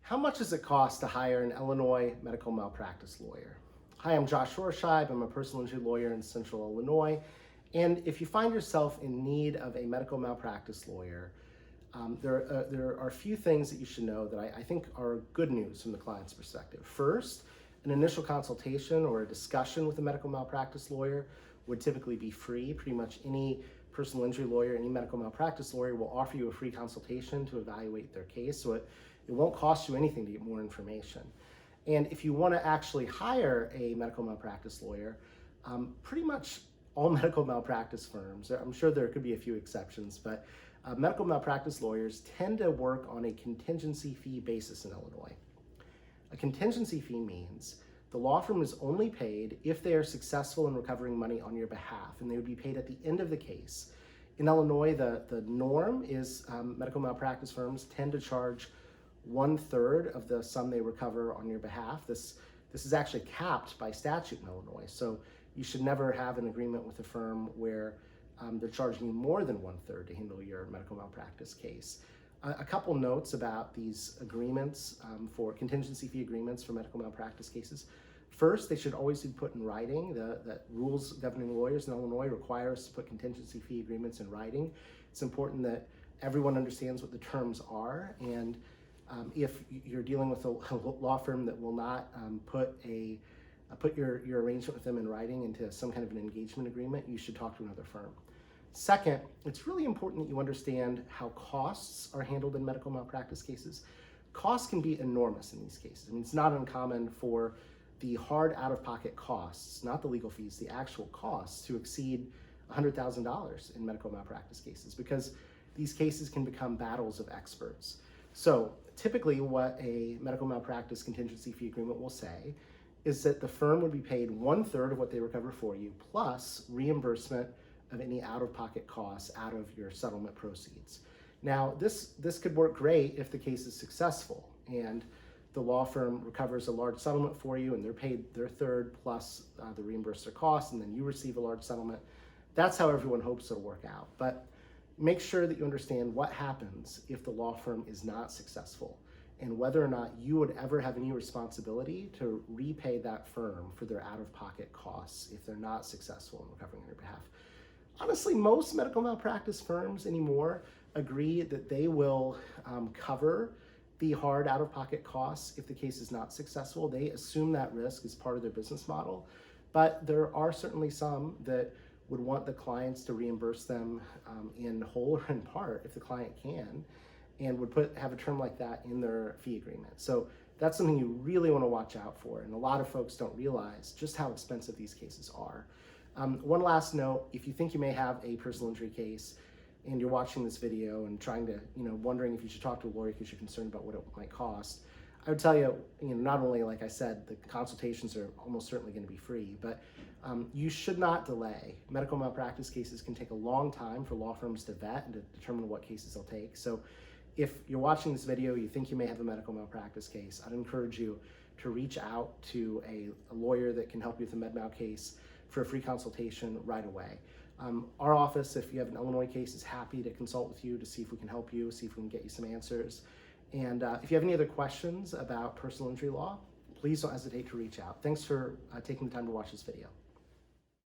How much does it cost to hire an Illinois medical malpractice lawyer? Hi, I'm Josh Rohrscheib. I'm a personal injury lawyer in Central Illinois. And if you find yourself in need of a medical malpractice lawyer, there are a few things that you should know that I think are good news from the client's perspective. First, an initial consultation or a discussion with a medical malpractice lawyer would typically be free. Pretty much any personal injury lawyer, any medical malpractice lawyer will offer you a free consultation to evaluate their case, so it won't cost you anything to get more information. And if you want to actually hire a medical malpractice lawyer, pretty much all medical malpractice firms, I'm sure there could be a few exceptions, but medical malpractice lawyers tend to work on a contingency fee basis in Illinois. A contingency fee means the law firm is only paid if they are successful in recovering money on your behalf, and they would be paid at the end of the case. In Illinois, the norm is medical malpractice firms tend to charge 1/3 of the sum they recover on your behalf. This is actually capped by statute in Illinois, so you should never have an agreement with a firm where they're charging you more than 1/3 to handle your medical malpractice case. A couple notes about these agreements for contingency fee agreements for medical malpractice cases. First, they should always be put in writing. The rules governing lawyers in Illinois require us to put contingency fee agreements in writing. It's important that everyone understands what the terms are, and if you're dealing with a law firm that will not put your arrangement with them in writing into some kind of an engagement agreement, you should talk to another firm. Second, it's really important that you understand how costs are handled in medical malpractice cases. Costs can be enormous in these cases. I mean, it's not uncommon for the hard out-of-pocket costs, not the legal fees, the actual costs, to exceed $100,000 in medical malpractice cases, because these cases can become battles of experts. So typically what a medical malpractice contingency fee agreement will say is that the firm would be paid 1/3 of what they recover for you, plus reimbursement of any out-of-pocket costs out of your settlement proceeds. Now, this could work great if the case is successful and the law firm recovers a large settlement for you and they're paid their third plus the reimburse their costs, and then you receive a large settlement. That's how everyone hopes it'll work out. But make sure that you understand what happens if the law firm is not successful, and whether or not you would ever have any responsibility to repay that firm for their out-of-pocket costs if they're not successful in recovering on your behalf. Honestly, most medical malpractice firms anymore agree that they will cover the hard out-of-pocket costs if the case is not successful. They assume that risk as part of their business model, but there are certainly some that would want the clients to reimburse them in whole or in part if the client can, and would have a term like that in their fee agreement. So that's something you really want to watch out for, and a lot of folks don't realize just how expensive these cases are. One last note: if you think you may have a personal injury case and you're watching this video and trying to, wondering if you should talk to a lawyer because you're concerned about what it might cost, I would tell you, not only, like I said, the consultations are almost certainly going to be free, but you should not delay. Medical malpractice cases can take a long time for law firms to vet and to determine what cases they'll take. So if you're watching this video, you think you may have a medical malpractice case, I'd encourage you to reach out to a lawyer that can help you with a med mal case for a free consultation right away. Our office, if you have an Illinois case, is happy to consult with you to see if we can help you, see if we can get you some answers. And if you have any other questions about personal injury law, please don't hesitate to reach out. Thanks for taking the time to watch this video.